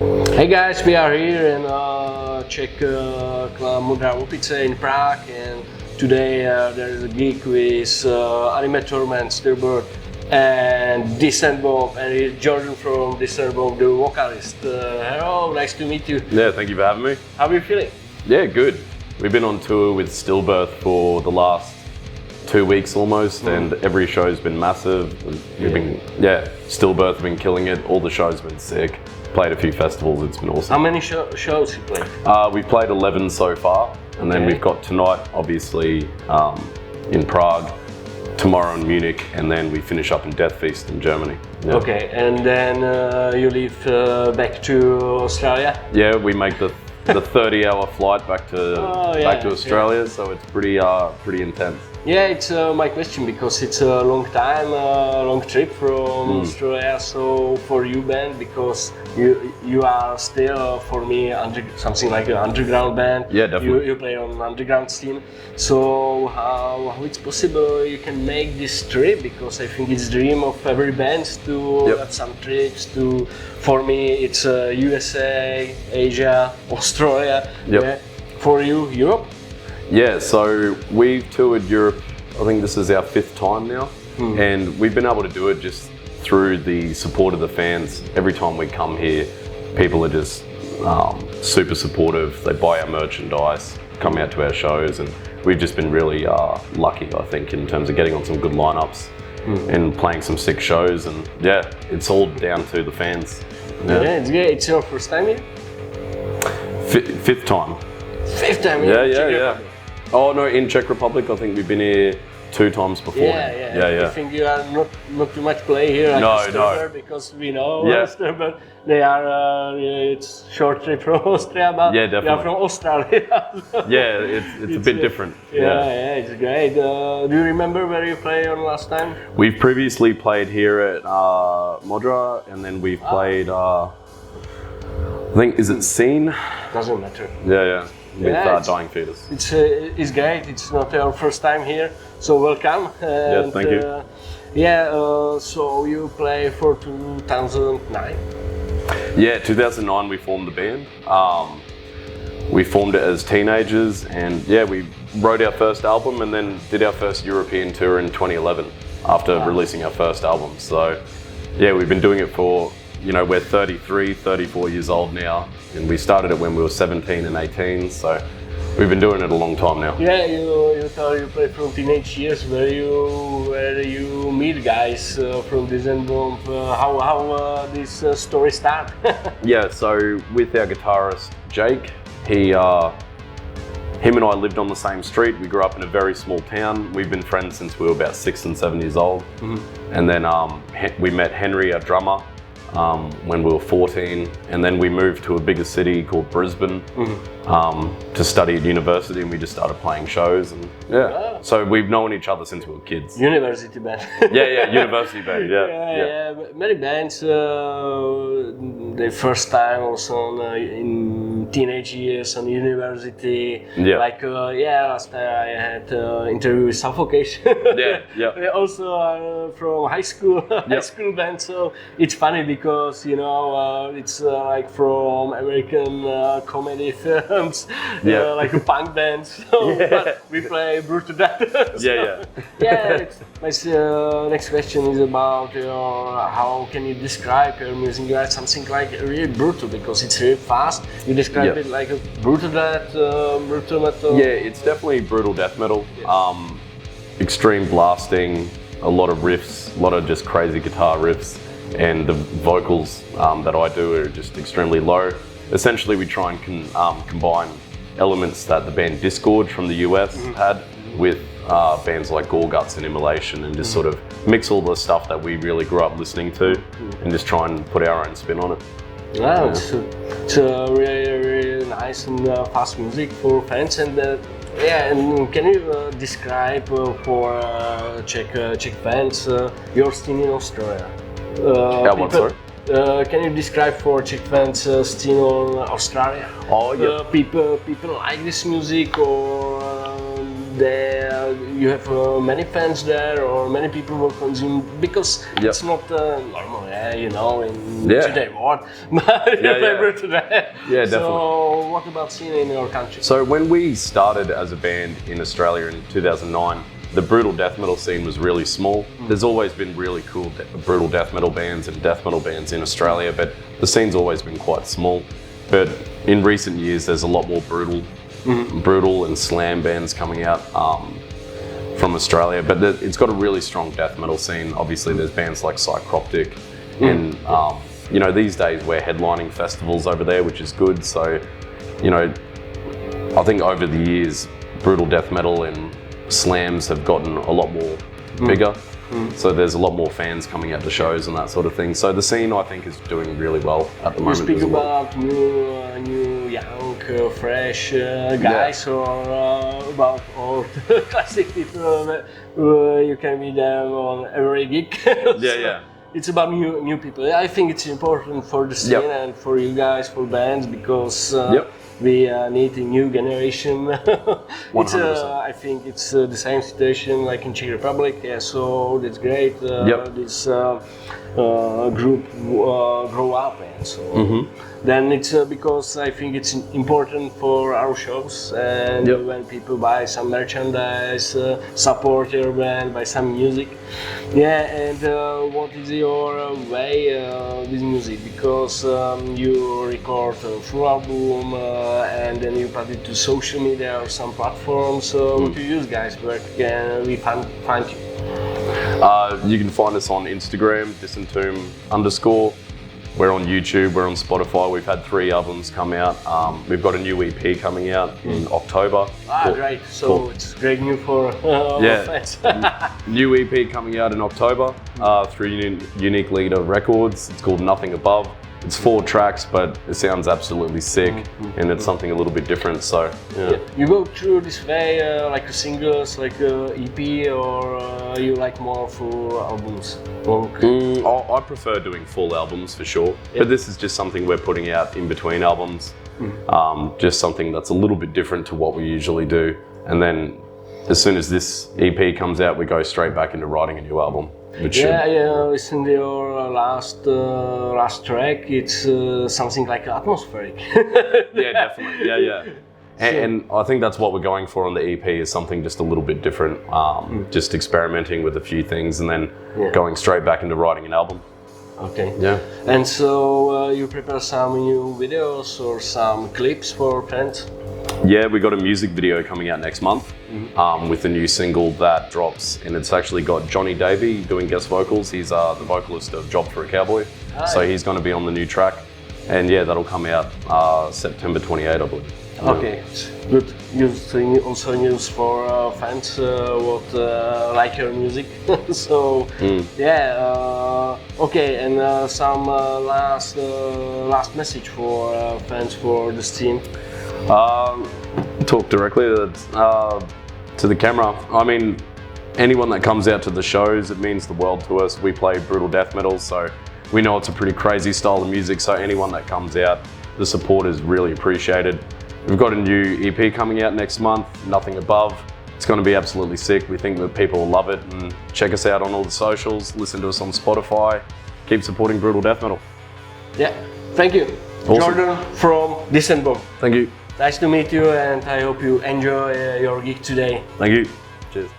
Hey guys, we are here in Czech Modrá Vopice in Prague, and today there is a gig with Animator and Stillbird and Disentomb, and it's Jordan from Disentomb, the vocalist. Hello, nice to meet you. Yeah, thank you for having me. How are you feeling? Yeah, good. We've been on tour with Stillbirth for the last 2 weeks almost, and every show's been massive. Stillbirth have been killing it. All the shows have been sick. Played a few festivals, it's been awesome. How many shows you played? We've played 11 so far, and then we've got tonight, obviously, in Prague, tomorrow in Munich, and then we finish up in Death Feast in Germany. Yeah. Okay, and then you leave back to Australia? Yeah, we make the 30-hour flight back to Australia, so it's pretty intense. Yeah, it's my question, because it's a long trip from Australia. So for you band, because you are still for me something like an underground band. Yeah, definitely. You play on underground scene. So how it's possible you can make this trip? Because I think it's dream of every band to have some trips to. For me, it's USA, Asia, Australia. Yep. Yeah. For you, Europe? Yeah, so we've toured Europe, I think this is our 5th time now, and we've been able to do it just through the support of the fans. Every time we come here, people are just super supportive. They buy our merchandise, come out to our shows, and we've just been really lucky, I think, in terms of getting on some good lineups and playing some sick shows, and yeah, it's all down to the fans. Yeah, it's great. It's your first time here? 5th time. 5th time here? Yeah. Oh no, in Czech Republic, I think we've been here 2 times before. Yeah. I think you are not too much play here. Like no. Because we know but they are. It's short trip from Austria, but definitely. They are from Australia. Yeah, it's a bit different. Yeah, it's great. Do you remember where you played on last time? We've previously played here at Modrá, and then we've played. I think is it Scene? Doesn't matter. Yeah. With Dying Fetus. It's great. It's not our first time here, so welcome. And, thank you. So you play for 2009? Yeah, 2009 we formed the band. We formed it as teenagers, and we wrote our first album and then did our first European tour in 2011 after releasing our first album. So we've been doing it for, we're 33, 34 years old now, and we started it when we were 17 and 18, so we've been doing it a long time now. Yeah, you thought you played from teenage years. Where you meet guys from Disentomb? How this story start? Yeah, so with our guitarist Jake, him and I lived on the same street. We grew up in a very small town. We've been friends since we were about 6 and 7 years old. And then we met Henry, our drummer, when we were 14, and then we moved to a bigger city called Brisbane to study at university, and we just started playing shows, and so we've known each other since we were kids. University band. University band. Yeah. Many bands the first time also in teenage years on university. Like last time I had interview with Suffocation. Also from high school band. So it's funny because it's like from American comedy films, like a punk band. So but we play brutal death. My next question is about how can you describe your music? You have something like really brutal, because it's really fast. You describe it like a brutal death, brutal metal. Yeah, it's definitely brutal death metal. Extreme blasting, a lot of riffs, a lot of just crazy guitar riffs, and the vocals that I do are just extremely low. Essentially, we try and combine elements that the band Discord from the US had with bands like Gorguts and Immolation, and just sort of mix all the stuff that we really grew up listening to and just try and put our own spin on it. Wow, it's really nice and fast music for fans. And and can you describe for Czech fans your scene in Australia? Can you describe for Czech fans scene in Australia? Oh yeah. People like this music, or you have many fans there, or many people will consume, because it's not normal, you know, in today world. Today. Yeah, definitely. So what about scene in your country? So when we started as a band in Australia in 2009, the brutal death metal scene was really small. There's always been really cool brutal death metal bands and death metal bands in Australia, but the scene's always been quite small. But in recent years, there's a lot more brutal and slam bands coming out from Australia. But it's got a really strong death metal scene. Obviously, there's bands like Psychroptic, and you know, these days we're headlining festivals over there, which is good. So, you know, I think over the years, brutal death metal and slams have gotten a lot more bigger. So there's a lot more fans coming out to shows and that sort of thing. So the scene, I think, is doing really well at the moment. You speak about new, young, fresh guys, or about old classic people. You can meet them on every gig. It's about new people. I think it's important for the scene and for you guys, for bands, because we need a new generation. I think it's the same situation like in Czech Republic. So that's great. This group grow up, and so then it's because I think it's important for our shows, and when people buy some merchandise, support your band, buy some music. And what is your way with music? Because you record a full album and then you put it to social media or some platforms. What do you use, guys? Where can we find you? You can find us on Instagram, Disentomb_. We're on YouTube, we're on Spotify. We've had 3 albums come out. We've got a new EP coming out in October. Great. So it's great news for fans. New EP coming out in October through Unique Leader Records. It's called Nothing Above. It's 4 tracks, but it sounds absolutely sick, and it's something a little bit different. So you go through this way, like singles, like EP, or you like more full albums? I prefer doing full albums for sure, but this is just something we're putting out in between albums. Just something that's a little bit different to what we usually do, and then as soon as this EP comes out, we go straight back into writing a new album. Listen to your last track. It's something like atmospheric. Definitely. And I think that's what we're going for on the EP, is something just a little bit different. Just experimenting with a few things and then going straight back into writing an album. Okay. And so you prepare some new videos or some clips for fans? Yeah, we got a music video coming out next month with a new single that drops, and it's actually got Johnny Davey doing guest vocals. He's the vocalist of Job for a Cowboy, so he's going to be on the new track, and that'll come out September 28, I believe. Okay, good. Also news for fans what like your music. So okay, and some last message for fans for this team. Talk directly to the camera. I mean, anyone that comes out to the shows, it means the world to us. We play brutal death metal, so we know it's a pretty crazy style of music, so anyone that comes out, the support is really appreciated. We've got a new EP coming out next month, Nothing Above. It's going to be absolutely sick. We think that people will love it, and check us out on all the socials, listen to us on Spotify, keep supporting brutal death metal. Thank you. Awesome. Jordan from Disentomb. Thank you. Nice to meet you, and I hope you enjoy your gig today. Thank you. Cheers.